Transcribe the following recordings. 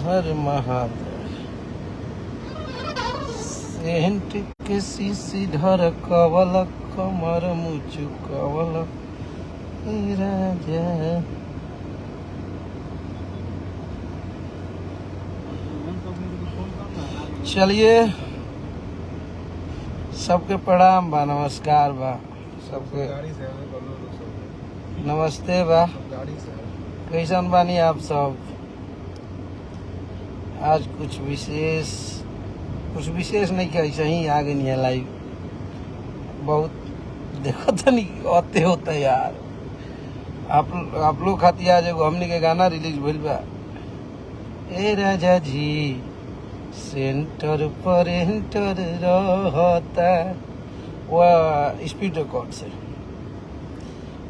हर Mahadev. Saint के CC ढर कवल कमर मुचु कवल राजा। चलिए सबके प्रणाम बा, नमस्कार बा सबके, नमस्ते बा। कैसन बानी आप सब? आज कुछ विशेष नहीं कि ऐसे ही आ गई है लाइव। बहुत देखो तो नहीं आते होता यार। आप लोग खाती आज एगो हमने के गाना रिलीज भइल बा, ए राजा जी सेंटर पर एंटर रहता, वह स्पीड रिकॉर्ड से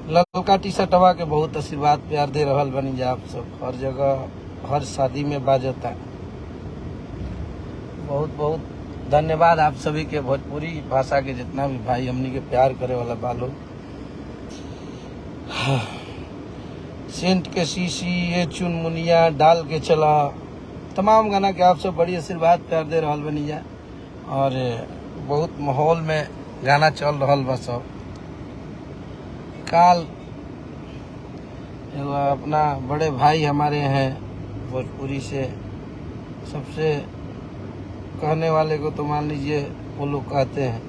ललका टी शर्टवा के बहुत आशीर्वाद प्यार दे रहल बनी जा। आप सब हर जगह हर शादी में बाजता। बहुत बहुत धन्यवाद आप सभी के, भोजपुरी भाषा के जितना भी भाई हमनी के प्यार करे वाला बालो। सेंट के शीशी ये चुनमुनिया डाल के चला, तमाम गाना के आप सब बड़ी आशीर्वाद प्यार दे रहल बनी जा। और बहुत माहौल में गाना चल रहल बा सब। काल अपना बड़े भाई हमारे हैं भोजपुरी से, सबसे कहने वाले को तो मान लीजिए वो लोग कहते हैं,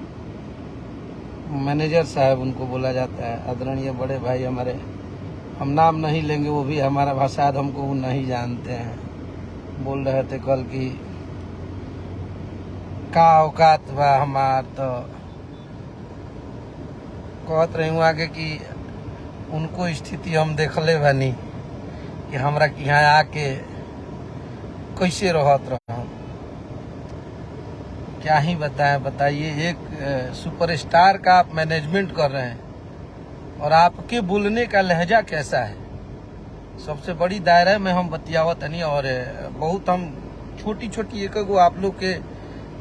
मैनेजर साहब उनको बोला जाता है, आदरणीय बड़े भाई हमारे। हम नाम नहीं लेंगे, वो भी हमारा भाषा हमको वो नहीं जानते हैं। बोल रहे थे कल की का औकात बा हमार, तो कहत रही आगे कि उनको स्थिति हम देखले बानी कि हमरा के यहाँ आके कैसे रहत रहा। क्या ही बताइए। एक सुपरस्टार का आप मैनेजमेंट कर रहे हैं और आपके बोलने का लहजा कैसा है। सबसे बड़ी दायरा में हम बतियावत नहीं, और बहुत हम छोटी छोटी एक आप लोग के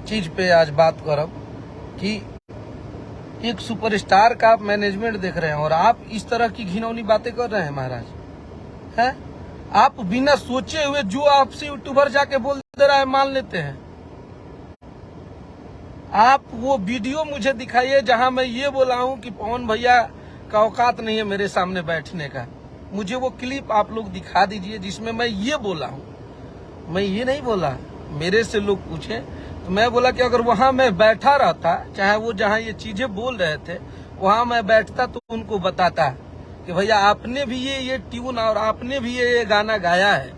चीज पे आज बात करब कि एक सुपरस्टार का आप मैनेजमेंट देख रहे हैं और आप इस तरह की घिनौनी बातें कर रहे हैं महाराज। हैं आप बिना सोचे हुए जो आपसे यूट्यूबर जाके बोल दे रहा है मान लेते हैं। आप वो वीडियो मुझे दिखाइए जहां मैं ये बोला हूं कि पवन भैया का औकात नहीं है मेरे सामने बैठने का। मुझे वो क्लिप आप लोग दिखा दीजिए जिसमें मैं ये बोला हूं। मैं ये नहीं बोला, मेरे से लोग पूछे तो मैं बोला कि अगर वहां मैं बैठा रहता, चाहे वो जहां ये चीजें बोल रहे थे वहां मैं बैठता, तो उनको बताता कि भैया आपने भी ये ट्यून और आपने भी ये गाना गाया है।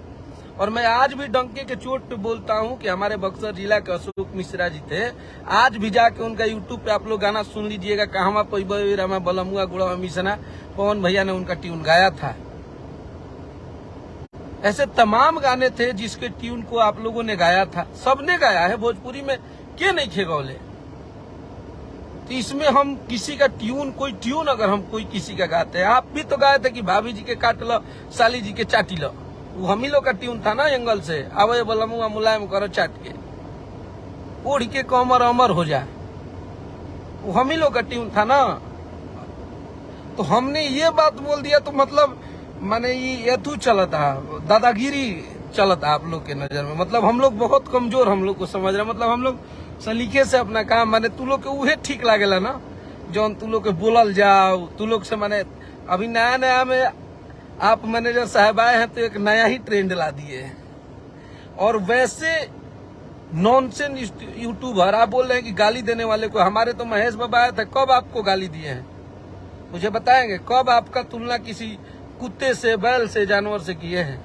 और मैं आज भी डंके के चोट पे बोलता हूं कि हमारे बक्सर जिला के अशोक मिश्रा जी थे, आज भी जाके उनका यूट्यूब पे आप लोग गाना सुन लीजिएगा, कहवा पैबा रमा बलमुआ गुड़ा मिसना, पवन भैया ने उनका ट्यून गाया था। ऐसे तमाम गाने थे जिसके ट्यून को आप लोगों ने गाया था, सबने गाया है भोजपुरी में, के नहीं खेगौले। तो इसमें हम किसी का ट्यून, कोई ट्यून अगर हम कोई किसी का गाते हैं, आप भी तो गाए थे कि भाभी जी के काट लो, साली जी के चाटी लो, वो हम ही लोग का ट्यून था ना। एंगल से आवे बलमुआ मुलायम करो चाट के, ओढ़ के कमर अमर हो जाए, वो हम ही लोग का ट्यून था ना। तो हमने ये बात बोल दिया तो मतलब माने ये तू चलता, दादागिरी चलता आप लोग के नजर में। मतलब हम लोग बहुत कमजोर, हम लोग को समझ रहे, मतलब हम लोग सलीके से अपना काम, माने तू लोग के उहे ठीक लागेला ना जौन तू लोग के बोलल जाओ, तू लोग से। माने अभी नया नया में आप मैनेजर साहब आए हैं तो एक नया ही ट्रेंड ला दिए हैं। और वैसे नॉनसेंस यूट्यूबर आप बोल रहे हैं कि गाली देने वाले को, हमारे तो महेश बाबा आए थे, कब आपको गाली दिए हैं मुझे बताएंगे? कब आपका तुलना किसी कुत्ते से, बैल से, जानवर से किए हैं?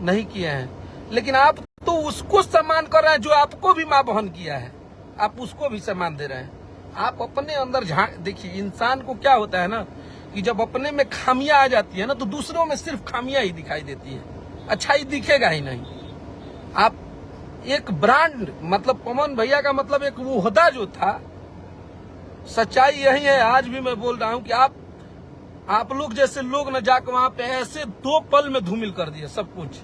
नहीं किए हैं। लेकिन आप तो उसको सम्मान कर रहे हैं जो आपको भी मां बहन किया है, आप उसको भी सम्मान दे रहे हैं। आप अपने अंदर झांक देखिए, इंसान को क्या होता है ना कि जब अपने में खामियां आ जाती है ना तो दूसरों में सिर्फ खामियां ही दिखाई देती है, अच्छाई दिखेगा ही नहीं। आप एक ब्रांड, मतलब पवन भैया का मतलब एक वो होदा जो था, सच्चाई यही है। आज भी मैं बोल रहा हूं कि आप लोग जैसे लोग न जाकर वहां पे ऐसे 2 पल में धूमिल कर दिए सब कुछ।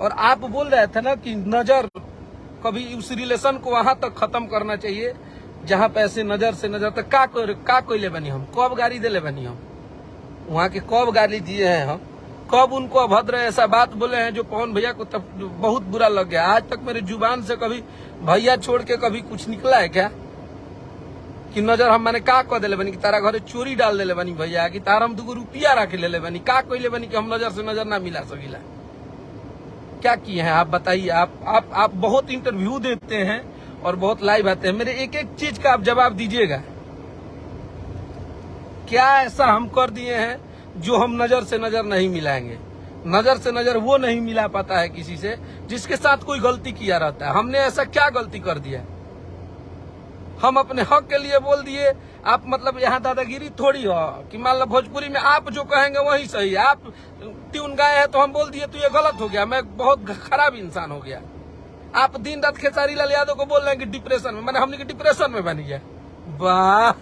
और आप बोल रहे थे ना कि नजर, कभी उस रिलेशन को वहां तक खत्म करना चाहिए जहां पे ऐसे नजर से नजर तक का कोई ले बनी, हम कब गाड़ी दे ले बनी, हम वहां के कब गाड़ी दिए हैं हम कब उनको अभद्र ऐसा बात बोले हैं जो पवन भैया को तब बहुत बुरा लग गया। आज तक मेरे जुबान से कभी भैया छोड़ के कभी कुछ निकला है क्या कि नजर हम मैंने का कह दिले बनी कि तारा घरे चोरी डाल दिले बनी भैया, कि तारा हम 2 रुपया रख ले बनी, का कहले बनी कि हम नजर से नजर ना मिला सकीला। क्या किए हैं आप बताइए। आप बहुत इंटरव्यू देते हैं और बहुत लाइव आते हैं, मेरे एक एक चीज का आप जवाब दीजिएगा। क्या ऐसा हम कर दिए हैं जो हम नजर से नजर नहीं मिलाएंगे? नजर से नजर वो नहीं मिला पाता है किसी से जिसके साथ कोई गलती किया रहता है। हमने ऐसा क्या गलती कर दिया? हम अपने हक के लिए बोल दिए। आप मतलब यहाँ दादागिरी थोड़ी हो कि मान लो भोजपुरी में आप जो कहेंगे वही सही है। आप ट्यून गाए हैं तो हम बोल दिए तो ये गलत हो गया, मैं बहुत खराब इंसान हो गया। आप दिन रात खेसारी लाल यादव को बोल रहे हैं कि डिप्रेशन में, मैंने हमने की डिप्रेशन में बन गया। वाह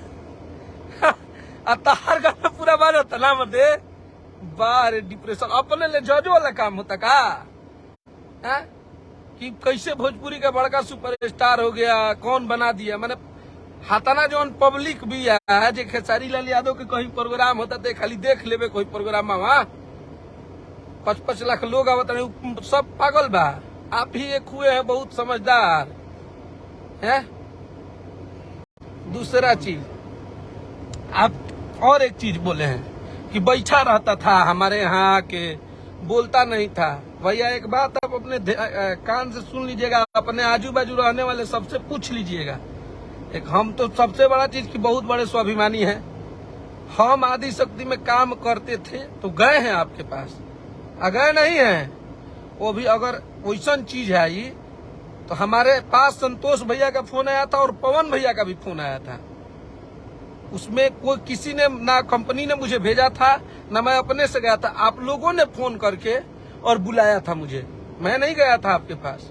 तार गाना पूरा बार होता ना मत बारे डिप्रेशन अपने ले जजो वाला काम होता का है? कि कैसे भोजपुरी का बड़का सुपरस्टार हो गया, कौन बना दिया। मैंने हाथाना जो पब्लिक भी है जो खेसारी लाल यादव के कहीं प्रोग्राम होता तो खाली देख लेवे कोई प्रोग्राम में 5-5 लाख लोग आवत रहे, सब पागल बा। आप ही एक हुए हैं बहुत समझदार है। दूसरा चीज आप और एक चीज बोले हैं कि बैठा रहता था हमारे यहाँ के, बोलता नहीं था। भैया एक बात आप अपने कान से सुन लीजिएगा, अपने आजू बाजू रहने वाले सबसे पूछ लीजिएगा। एक हम तो सबसे बड़ा चीज की बहुत बड़े स्वाभिमानी हैं। हम आदि शक्ति में काम करते थे तो गए हैं आपके पास, अगर नहीं है वो भी अगर वैसा चीज है ये तो हमारे पास संतोष भैया का फोन आया था और पवन भैया का भी फोन आया था। उसमें कोई किसी ने ना कंपनी ने मुझे भेजा था ना मैं अपने से गया था। आप लोगों ने फोन करके और बुलाया था मुझे, मैं नहीं गया था आपके पास।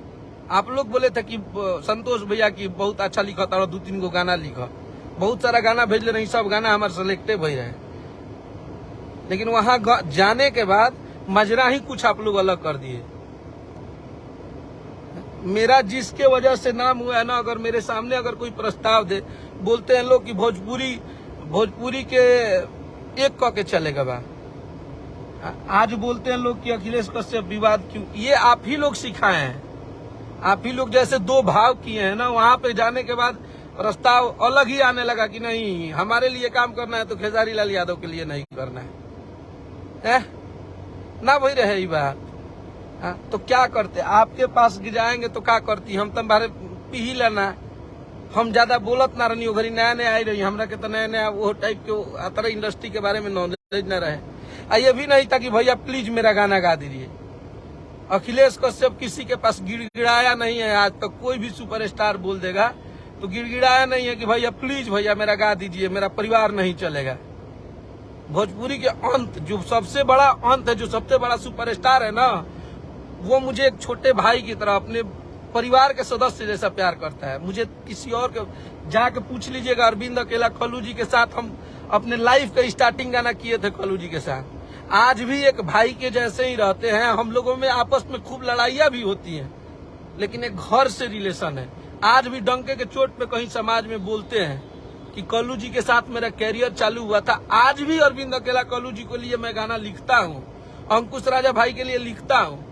आप लोग बोले थे कि संतोष भैया की बहुत अच्छा लिखा था और 2-3 गो गाना लिखा, बहुत सारा गाना भेज ले रही, सब गाना हमारे सिलेक्टेड भई रहे। लेकिन वहां जाने के बाद मजरा ही कुछ आप लोग अलग कर दिए। मेरा जिसके वजह से नाम हुआ है ना, अगर मेरे सामने अगर कोई प्रस्ताव दे, बोलते हैं लोग कि भोजपुरी के एक क के चलेगा बा। आज बोलते हैं लोग कि अखिलेश कश्यप विवाद क्यों, ये आप ही लोग सिखाए हैं। आप ही लोग जैसे 2 भाव किए हैं ना, वहां पे जाने के बाद प्रस्ताव अलग ही आने लगा कि नहीं हमारे लिए काम करना है तो खेसारी लाल यादव के लिए नहीं करना है ना। वही रहे ये बात। तो क्या करते आपके पास जाएंगे तो क्या करती, हम तुम्हारे पी ही लेना। हम ज्यादा बोलत ना रही, घरी नया नया आई रही, हमरा के तो नया नया वो टाइप के तरह इंडस्ट्री के बारे में नॉलेज न रहे। ये भी नहीं था कि भैया प्लीज मेरा गाना गा दीजिए। अखिलेश कश्यप किसी के पास गिड़गिड़ाया नहीं है आज तक। कोई भी सुपरस्टार बोल देगा तो गिड़गिड़ाया नहीं है कि भैया प्लीज भैया मेरा गा दीजिए, मेरा परिवार नहीं चलेगा। भोजपुरी के अंत जो सबसे बड़ा अंत है, जो सबसे बड़ा सुपरस्टार है ना, वो मुझे एक छोटे भाई की तरह अपने परिवार के सदस्य जैसा प्यार करता है। मुझे किसी और के जाके पूछ लीजिएगा, अरविंद अकेला खलू जी के साथ हम अपने लाइफ का स्टार्टिंग गाना किए थे खलू जी के साथ। आज भी एक भाई के जैसे ही रहते हैं। हम लोगों में आपस में खूब लड़ाइयाँ भी होती हैं, लेकिन एक घर से रिलेशन है। आज भी डंके के चोट पे कहीं समाज में बोलते हैं कि कल्लू जी के साथ मेरा कैरियर चालू हुआ था। आज भी अरविंद अकेला कल्लू जी के लिए मैं गाना लिखता हूँ, अंकुश राजा भाई के लिए लिखता हूँ।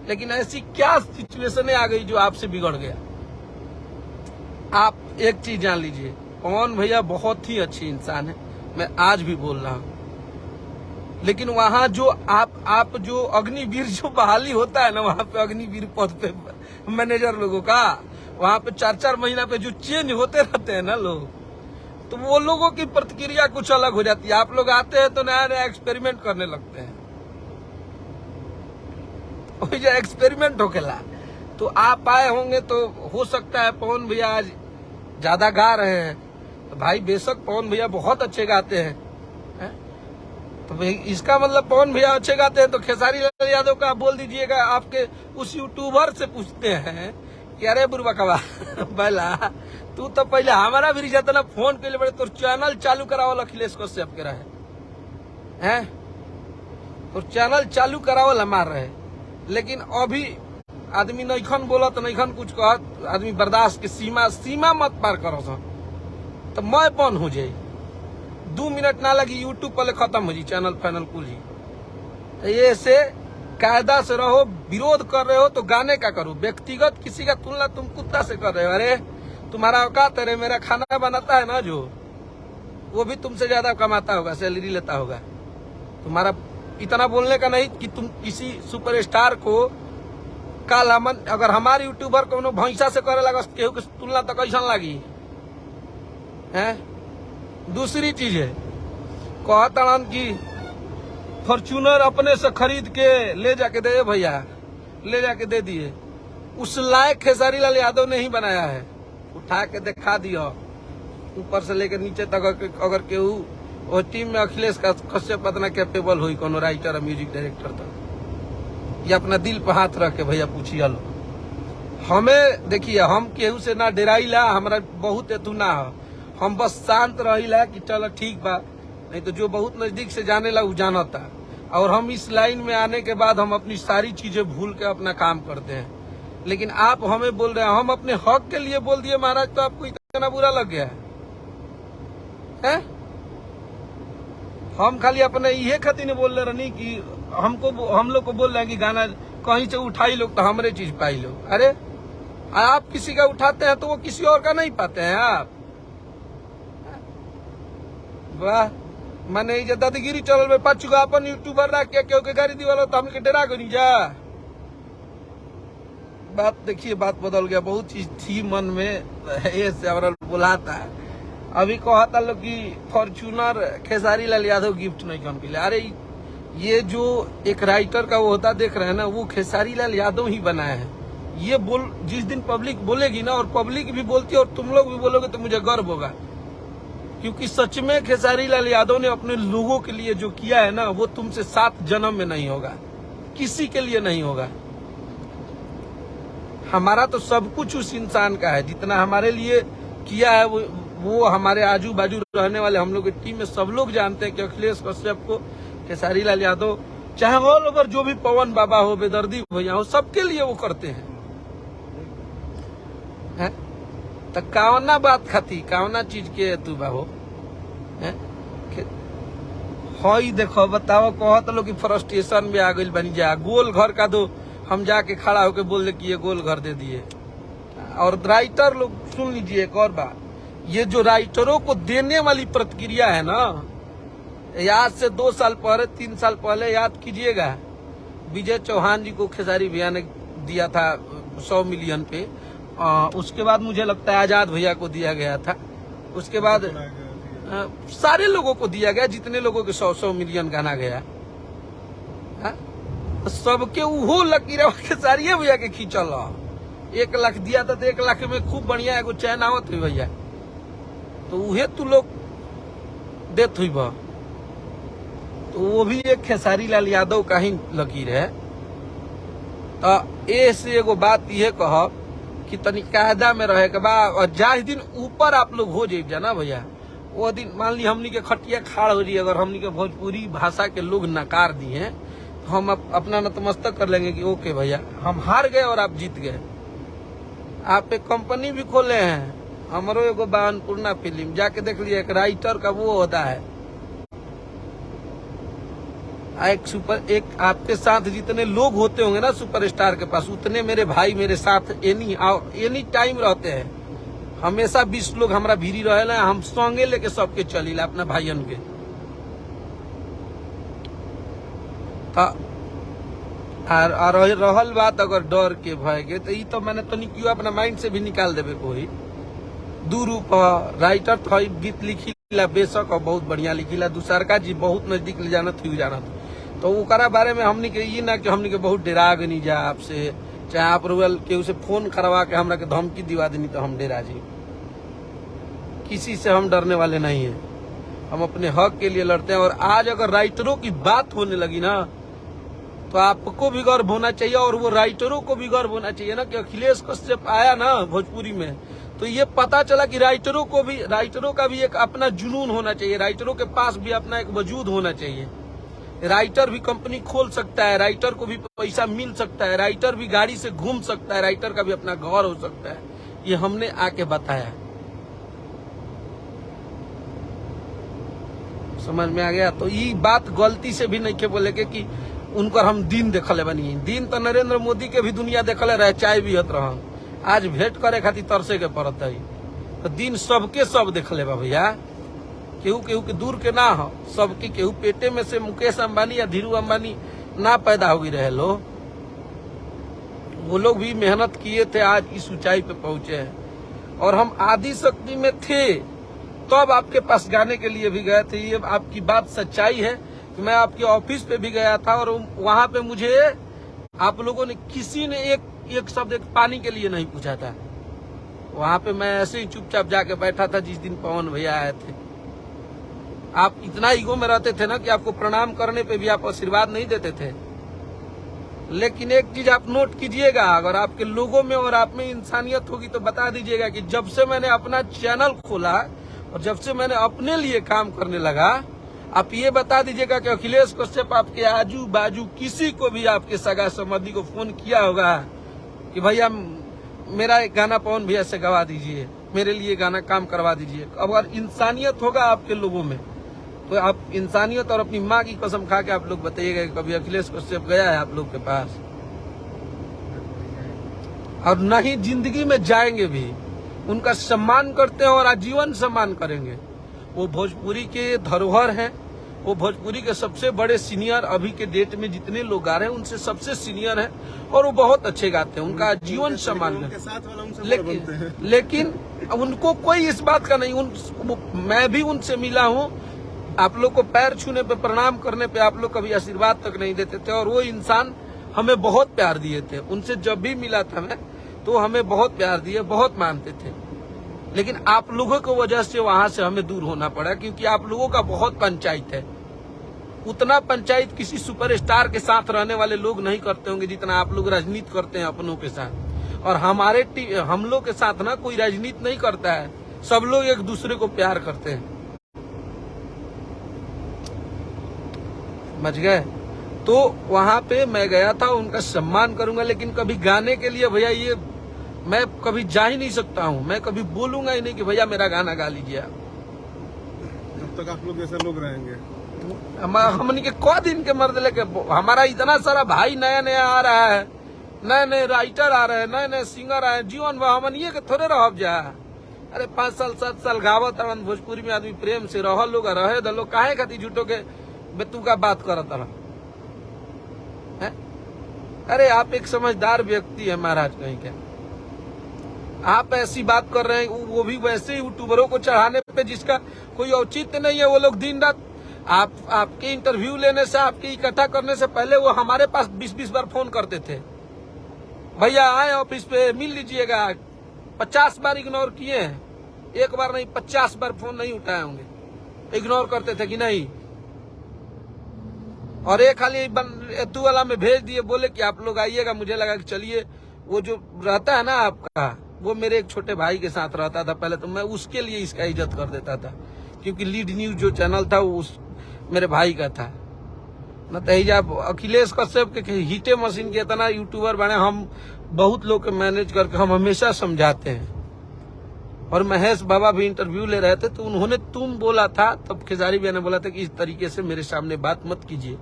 लेकिन ऐसी क्या सिचुएशन आ गई जो आपसे बिगड़ गया। आप एक चीज जान लीजिए, पवन भैया बहुत ही अच्छी इंसान है, मैं आज भी बोल रहा हूँ। लेकिन वहां जो आप जो अग्निवीर जो बहाली होता है ना, वहां पे अग्निवीर पद पे मैनेजर लोगों का, वहां पे 4-4 महीना पे जो चेंज होते रहते हैं ना लोग, तो वो लोगों की प्रतिक्रिया कुछ अलग हो जाती है। आप लोग आते हैं तो नया नया एक्सपेरिमेंट करने लगते हैं। वही जो एक्सपेरिमेंट होकेला, तो आप आए होंगे तो हो सकता है पवन भैया आज ज्यादा गा रहे हैं। तो भाई बेशक पवन भैया बहुत अच्छे गाते हैं, तो भाई इसका मतलब पवन भैया अच्छे गाते हैं तो खेसारी लाल यादव का आप बोल दीजिएगा। आपके उस यूट्यूबर से पूछते हैं कि अरे बुरबा कबा बैला, तू तो पहले हमारा भी जाता ना फोन के लिए बड़े तो चैनल चालू करावल अखिलेश कश्यप के रहे हैं, तो चैनल चालू करावल हमार रहे। लेकिन अभी आदमी नईखन बोलत नईखन कुछ कहत, आदमी बर्दाश्त की सीमा मत पार करो तो मैं बंद हो जाये। 2 मिनट ना लगी यूट्यूब पर खत्म हो जी चैनल फाइनल कुल ही ये से कायदा से रहो। विरोध कर रहे हो तो गाने का करो, व्यक्तिगत किसी का तुलना तुम कुत्ता से कर रहे हो। अरे तुम्हारा औकात है, मेरा खाना बनाता है ना जो, वो भी तुमसे ज्यादा कमाता होगा, सैलरी लेता होगा। तुम्हारा इतना बोलने का नहीं कि तुम किसी सुपरस्टार को काल अगर हमारे यूट्यूबर को भैंसा से करे लगा केहू के तुलना तो कैसन लगी है। दूसरी चीज है, कहतड़न की फॉर्च्यूनर अपने से खरीद के ले जाके दे भैया, ले जाके दे दिए। उस लायक खेसारी लाल यादव ने ही बनाया है, उठा के दिखा दिया ऊपर से लेकर नीचे तक। अगर केहू और टीम में अखिलेश कश्यप इतना कैपेबल हुई कोनो राइटर और म्यूजिक डायरेक्टर तक, ये अपना दिल पर हाथ रख के भैया पूछिए लो। हमें देखिए, हम केहू से ना डराइला, हमारा बहुत एतु ना हो, हम बस शांत रहिला कि चलो ठीक बा। नहीं तो जो बहुत नजदीक से जाने ला वो जानता। और हम इस लाइन में आने के बाद हम अपनी सारी चीजें भूल के अपना काम करते हैं। लेकिन आप हमें बोल रहे हैं, हम अपने हक के लिए बोल दिए महाराज, तो आपको इतना बुरा लग गया है? हम खाली अपने ये खातिर नहीं बोल रहे रहनी कि हम लोग को बोल रहे हैं कि गाना कहीं से उठाई लोग तो हमारे चीज पाई लोग। अरे आप किसी का उठाते हैं तो वो किसी और का नहीं पाते हैं आप। वाह, मैंने ये दादागिरी चल में पाँच चुका अपन यूट्यूबर रख के क्योंकि गाड़ी दीवालो तो हमके डरा को नहीं जा। बात देखिए, बात बदल गया, बहुत चीज थी मन में ऐसे हमारा बुलाता है। अभी कहता लोग कि फॉर्च्यूनर खेसारी लाल यादव गिफ्ट नहीं कौन के लिए। अरे ये जो एक राइटर का वो होता देख रहे हैं ना, वो खेसारी लाल यादव ही बनाया है। ये बोल जिस दिन पब्लिक बोलेगी ना, और पब्लिक भी बोलती है और तुम लोग भी बोलोगे तो मुझे गर्व होगा, क्योंकि सच में खेसारी लाल यादव ने अपने लोगों के लिए जो किया है ना, वो तुमसे 7 जन्म में नहीं होगा, किसी के लिए नहीं होगा। हमारा तो सब कुछ उस इंसान का है, जितना हमारे लिए किया है वो हमारे आजू बाजू रहने वाले हम लोग की टीम में सब लोग जानते हैं कि अखिलेश कश्यप को, खेसारी लाल यादव, चाहे ऑल ओवर जो भी पवन बाबा हो, बेदर्दी भैया हो, सबके लिए वो करते हैं। तो कावना बात खाती, कावना चीज के तू बाबो हई देखो, बताओ, कहत लोग कि फ्रस्ट्रेशन में आ गई बनी जा। गोल घर का दो हम जाके खड़ा होके बोल दे कि ये गोल घर दे दिए। और राइटर लोग सुन लीजिए एक और बात, ये जो राइटरों को देने वाली प्रतिक्रिया है ना, याद से 2 साल पहले 3 साल पहले याद कीजिएगा, विजय चौहान जी को खेसारी भैया ने दिया था 100 मिलियन पे। उसके बाद मुझे लगता है आजाद भैया को दिया गया था। उसके बाद सारे लोगों को दिया गया, जितने लोगों के 100 मिलियन गाना गया, सबके वो लकीर खेसारी भैया के खींचल। 1 लाख दिया था तो 1 लाख में खूब बढ़िया एगो चैन आवत हुई भैया, तो उहे तू लोग देत हुई बा, तो वो भी एक खेसारी लाल यादव का ही लकीर है। ऐसे एगो बात यह कह कि तनी कायदा में रहे के बा, और जाहि दिन ऊपर आप लोग हो जाए ना भैया, वो दिन मान ली हमनी के खटिया खाड़ हो जाए, अगर हमनी के भोजपुरी भाषा के लोग नकार दिए तो हम अपना नतमस्तक कर लेंगे कि ओके भैया हम हार गए और आप जीत गए। आप एक कंपनी भी खोले हैं, हमारो एगो अन्नपूर्णा फिल्म, जाके देख लीजिए, एक राइटर का वो होता है, एक आपके साथ जितने लोग होते होंगे ना सुपरस्टार के पास, उतने मेरे भाई मेरे साथ एनी टाइम रहते हैं। हमेशा 20 लोग हमारा भीरी रहे, हम संगे लेके सबके चलीला अपना भाईयन के। रहल बात अगर डर के भय के, तो ये तो मैंने तो क्यों अपना माइंड से भी निकाल देवे। कोई दूरूप राइटर था, गीत लिखीला बेशक और बहुत बढ़िया लिखीला, दूसरका जी बहुत नजदीक ले जाना थी, तो ओकरा बारे में हमनी के ये ना कि हमनी के बहुत डरा गनी जा आपसे, चाहे आप रुअल के उसे फोन करवा के हमरा के धमकी दिवा देनी तो हम डरा जी। किसी से हम डरने वाले नहीं है, हम अपने हक के लिए लड़ते हैं। और आज अगर राइटरों की बात होने लगी ना, तो आपको भी गर्व होना चाहिए और वो राइटरों को भी गर्व होना चाहिए ना, कि अखिलेश कश्यप आया ना भोजपुरी में, तो ये पता चला कि राइटरों का भी एक अपना जुनून होना चाहिए, राइटरों के पास भी अपना एक वजूद होना चाहिए। राइटर भी कंपनी खोल सकता है, राइटर को भी पैसा मिल सकता है, राइटर भी गाड़ी से घूम सकता है, राइटर का भी अपना घर हो सकता है। ये हमने आके बताया, समझ में आ गया। तो ये बात गलती से भी नहीं के बोले कि उनकर हम दिन देखले बनी। दिन तो नरेंद्र मोदी के भी दुनिया देखले रहे, चाय भी हत रह, आज भेंट करे खातिर तरसे के पड़त है। तो दिन सबके सब देखले बा भैया, केहू केहू के दूर के ना हो, सबके केहू पेटे में से मुकेश अंबानी या धीरू अंबानी ना पैदा हो रहे लोग, वो लोग भी मेहनत किए थे, आज इस ऊंचाई पे पहुंचे हैं। और हम आदि शक्ति में थे तब आपके पास गाने के लिए भी गए थे, ये आपकी बात सच्चाई है। मैं आपके ऑफिस पे भी गया था और वहां पे मुझे आप लोगों ने किसी ने एक शब्द पानी के लिए नहीं पूछा था। वहां पे मैं ऐसे ही चुपचाप जाके बैठा था जिस दिन पवन भैया आए थे। आप इतना ईगो में रहते थे ना कि आपको प्रणाम करने पे भी आप आशीर्वाद नहीं देते थे। लेकिन एक चीज आप नोट कीजिएगा, अगर आपके लोगों में और आप में इंसानियत होगी तो बता दीजिएगा कि जब से मैंने अपना चैनल खोला और जब से मैंने अपने लिए काम करने लगा, आप ये बता दीजिएगा कि अखिलेश कश्यप आपके आजू बाजू किसी को भी आपके सगा संबंधी को फोन किया होगा कि भैया मेरा एक गाना पवन भैया से गवा दीजिए, मेरे लिए गाना काम करवा दीजिए। अगर इंसानियत होगा आपके लोगों में तो आप इंसानियत और अपनी माँ की कसम खा के आप लोग बताइएगा कि कभी अखिलेश कश्यप गया है आप लोग के पास, और न ही जिंदगी में जाएंगे भी। उनका सम्मान करते हैं और आजीवन सम्मान करेंगे। वो भोजपुरी के धरोहर हैं, वो भोजपुरी के सबसे बड़े सीनियर, अभी के डेट में जितने लोग गा रहे हैं उनसे सबसे सीनियर हैं और वो बहुत अच्छे गाते हैं, उनका जीवन सम्मान है। लेकिन उनको कोई इस बात का नहीं, मैं भी उनसे मिला हूँ, आप लोग को पैर छूने पे प्रणाम करने पे आप लोग कभी आशीर्वाद तक नहीं देते थे और वो इंसान हमें बहुत प्यार दिए थे। उनसे जब भी मिला था मैं तो हमें बहुत प्यार दिए, बहुत मानते थे। लेकिन आप लोगों की वजह से वहां से हमें दूर होना पड़ा, क्योंकि आप लोगों का बहुत पंचायत है। उतना पंचायत किसी सुपरस्टार के साथ रहने वाले लोग नहीं करते होंगे जितना आप लोग राजनीति करते हैं अपनों के साथ। और हम लोग के साथ ना कोई राजनीति नहीं करता है, सब लोग एक दूसरे को प्यार करते हैं, समझ गए। तो वहां पे मैं गया था, उनका सम्मान करूंगा, लेकिन कभी गाने के लिए भैया ये मैं कभी जा ही नहीं सकता हूँ, मैं कभी बोलूंगा ही नहीं कि भैया मेरा गाना गा लीजिए। जब तक आप लोग ऐसे लोग रहेंगे, हमन के को दिन के मर्द लेके, हमारा इतना सारा भाई नया नया आ रहा है, नए नए राइटर आ रहे हैं, नए नए सिंगर आए हैं, जीवन भर हमन ये के थोड़े रह जा। अरे 5 साल 7 साल गावत रहन भोजपुरी में, आदमी प्रेम से रह लोग, रहे दलो, काहे खातिर झूठो के बेतू का बात करत रहा। अरे आप एक समझदार व्यक्ति है महाराज, कहीं क्या आप ऐसी बात कर रहे हैं, वो भी वैसे यूट्यूबरों को चढ़ाने पे जिसका कोई औचित्य नहीं है। वो लोग दिन रात आपके इंटरव्यू लेने से, आपके इकट्ठा करने से पहले वो हमारे पास 20-20 बार फोन करते थे, भैया आए ऑफिस पे मिल लीजिएगा। 50 बार इग्नोर किए हैं, एक बार नहीं 50 बार फोन नहीं उठाए होंगे, इग्नोर करते थे कि नहीं। और एक खाली तू वाला में भेज दिए, बोले कि आप लोग आइएगा। मुझे लगा कि चलिए, वो जो रहता है ना आपका, वो मेरे एक छोटे भाई के साथ रहता था पहले, तो मैं उसके लिए इसका इज्जत कर देता था, क्योंकि लीड न्यूज जो चैनल था वो मेरे भाई का था। न तो अखिलेश कश्यप के हीटे मशीन के इतना यूट्यूबर बने, हम बहुत लोग के मैनेज करके हम हमेशा समझाते हैं। और महेश बाबा भी इंटरव्यू ले रहे थे तो उन्होंने तुम बोला था, तब खेसारी भैया ने बोला था कि इस तरीके से मेरे सामने बात मत कीजिए।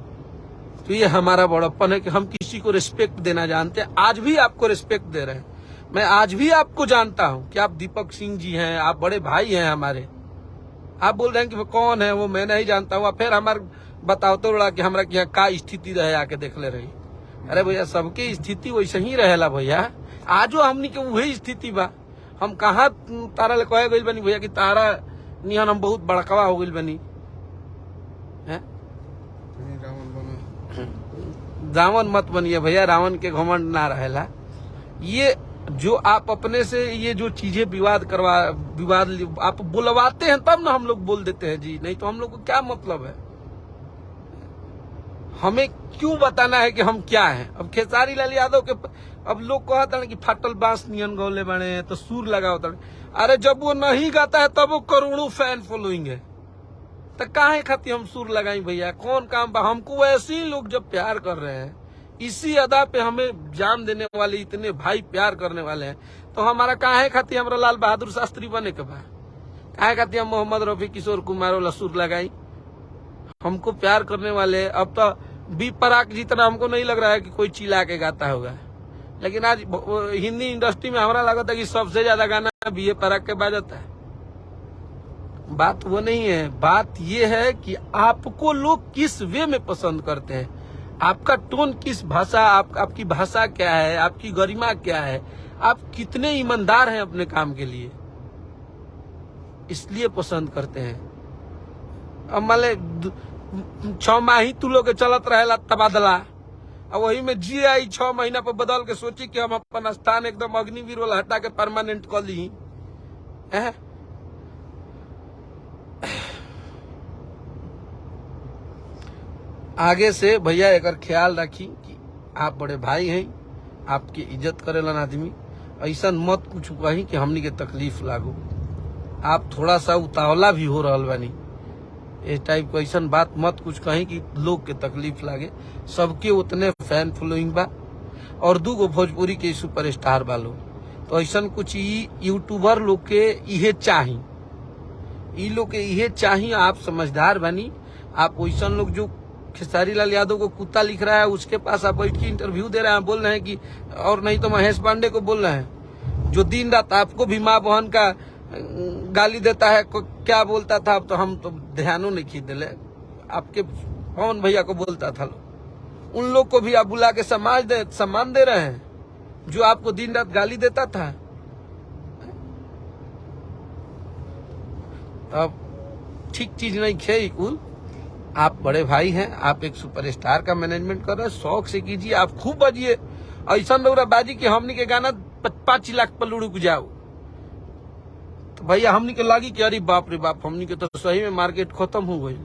तो ये हमारा बड़प्पन है कि हम किसी को रिस्पेक्ट देना जानते हैं। आज भी आपको रिस्पेक्ट दे रहे हैं, मैं आज भी आपको जानता हूं कि आप दीपक सिंह जी हैं, आप बड़े भाई हैं हमारे। आप बोल रहे हैं कि वो कौन है, वो मैं नहीं जानता हूँ। फिर हमारे बताओ तो बड़ा कि हमारा यहाँ का स्थिति रहे, आके देख ले रही। अरे भैया सबकी स्थिति वैसे ही रहेला भैया, आजो हमनी के वही स्थिति बा। हम कहाँ तारा ले कहे गई बनी भैया कि तारा निहन हम बहुत बड़कवा हो गई बनी है। रावण मत बनिए भैया, रावण के घमंड ना रहेला। ये जो आप अपने से ये जो चीजें विवाद आप बुलवाते हैं तब ना हम लोग बोल देते हैं जी, नहीं तो हम लोग को क्या मतलब है। हमें क्यों बताना है कि हम क्या हैं। अब खेसारी लाल यादव के अब लोग कहते हैं कि फाटल बांस नियन गौले बने तो सुर लगा होता है। अरे जब वो नहीं गाता है तब वो करोड़ों फैन फॉलोइंग है, तो काहे खातिर हम सुर लगाई भैया, कौन काम बा। हमको ऐसे ही लोग जब प्यार कर रहे हैं, इसी अदा पे हमें जान देने वाले इतने भाई प्यार करने वाले हैं, तो हमारा काहे खातिर हमरा लाल बहादुर शास्त्री बने के बा, काहे खातिर हम मोहम्मद रफी किशोर कुमार वाला सुर लगाई। हमको प्यार करने वाले अब तो बी पराग जितना हमको नहीं लग रहा है कि कोई चिल्ला के गाता होगा, लेकिन आज हिंदी इंडस्ट्री में हमारा लगता है कि सबसे ज्यादा गाना बी पराग के बाजता है। बात वो नहीं है, बात ये है कि आपको लोग किस वे में पसंद करते हैं, आपका टोन किस भाषा, आपकी भाषा क्या है, आपकी गरिमा क्या है, आप कितने ईमानदार हैं अपने काम के लिए, इसलिए पसंद करते हैं। अब मान ले 6 माह ही तू लोग के चलत रहेला तबादला, और वही में GI 6 महीना पर बदल के सोची कि हम अपन स्थान एकदम अग्निवीर वाला हटा के परमानेंट कर ली है। आगे से भैया एक ख्याल रखी कि आप बड़े भाई हैं, आपकी इज्जत करेलन आदमी, ऐसा मत कुछ कही कि हमनी के तकलीफ लागो। आप थोड़ा सा उतावला भी हो रहल बानी, इस टाइप को ऐसा बात मत कुछ कही कि लोग के तकलीफ लागे। सबके उतने फैन फॉलोइंग बा और 2 गो भोजपुरी के सुपरस्टार बा लोग, तो ऐसा कुछ यूट्यूबर लोग के इहे चाही, ई लोग के इहे चाही। आप समझदार बनी, आप वैसा लोग जो खेसारी लाल यादव को कुत्ता लिख रहा है उसके पास आप बैठ के इंटरव्यू दे रहे हैं, बोल रहे हैं कि, और नहीं तो महेश पांडे को बोल रहे हैं जो दिन रात आपको भी माँ बहन का गाली देता है, क्या बोलता था, अब तो हम तो ध्यानों नहीं खींच दिले, आपके पवन भैया को बोलता था लोग, उन लोग को भी आप बुला के सम्मान दे रहे हैं जो आपको दिन रात गाली देता था। अब ठीक चीज नहीं खे कुल। आप बड़े भाई हैं, आप एक सुपरस्टार का मैनेजमेंट कर रहे हैं, शौक से कीजिए, आप खूब बजिए, ऐसा रौरा बाजी कि हमनी के गाना 5 लाख पर लुढ़क जाओ, तो भैया हमनी के लागी कि अरे बाप रे बाप, हमनी के तो सही में मार्केट खत्म हो गई।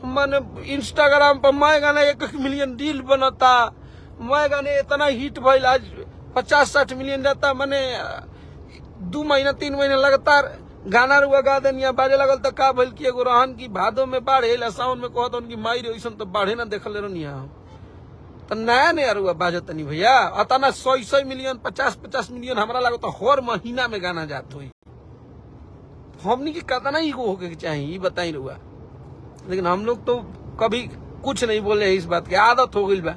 मैंने इंस्टाग्राम पर मैं गाना 1 मिलियन रील बनता, मैं गाने इतना हिट भइल, आज 50-60 मिलियन जाता, मैंने 2 महीना 3 महीना लगातार गाना रुआ गा देनिया बाजे लगल, तो का भइल कि एगो रहन की भादो में बाढ़ एला, सावन में कहत उनकी माई रे, ऐसा तो बाढ़े ना देखल रनिया, तो नया नया रुआ बाजत नहीं भैया। अतना 100 मिलियन 50 मिलियन हमारा लगता तो हर महीना में गाना जात हुई, हमनी की कितना ही होके चाहिए ये बताई रुआ। लेकिन हम लोग तो कभी कुछ नहीं बोले, इस बात की आदत हो गई बा,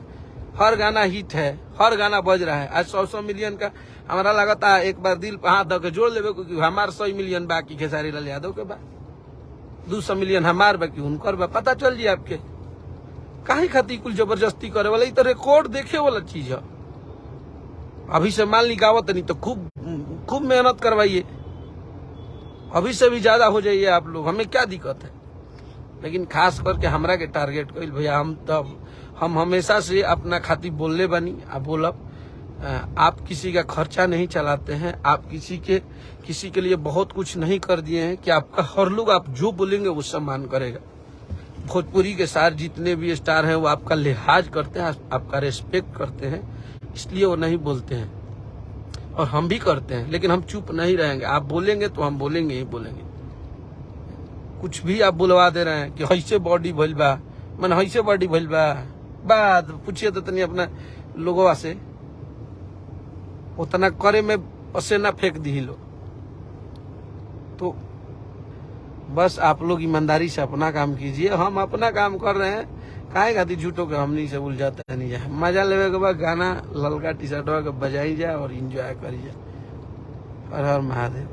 हर गाना हिट है, हर गाना बज रहा है। आज 100 मिलियन का हमारा लगता है, एक बार दिल पे हाथ धो के जोड़ लेवे, क्योंकि हमार 100 मिलियन बाकी खेसारी लाल यादव के बा, 200 मिलियन हमार बाकी उनकर बा, पता चल जी आपके। काहे खाती कुल जबरदस्ती करे वाला, तो रिकॉर्ड देखे वाला चीज है। अभी से माल निकावत नहीं तो खूब मेहनत करवाइए, अभी से भी ज्यादा हो जाइए आप लोग, हमें क्या दिक्कत है। लेकिन खास करके हमरा के टारगेट कइल भैया, हम हमेशा से अपना खातिर बोलले बनी, आप बोलब, आप किसी का खर्चा नहीं चलाते हैं, आप किसी के लिए बहुत कुछ नहीं कर दिए हैं कि आपका हर लोग आप जो बोलेंगे वो सम्मान करेगा। भोजपुरी के सारे जितने भी स्टार हैं वो आपका लिहाज करते हैं, आपका रेस्पेक्ट करते हैं, इसलिए वो नहीं बोलते हैं, और हम भी करते हैं, लेकिन हम चुप नहीं रहेंगे। आप बोलेंगे तो हम बोलेंगे ही बोलेंगे। कुछ भी आप बुलवा दे रहे हैं कि ऐसे बॉडी भइल बा, मन ऐसे बॉडी भइल बा, बात पूछिए तो तनी अपना लोगों से, उतना करे में पसीना फेंक दी लोग। तो बस आप लोग ईमानदारी से अपना काम कीजिए, हम अपना काम कर रहे हैं, काहे खातिर झूठों के हमनी से उलझाते नहीं जाए। मजा लेवे के बाद गाना ललका टी-शर्टवा के बजाई जाए और एंजॉय करी जाए। हर हर महादेव।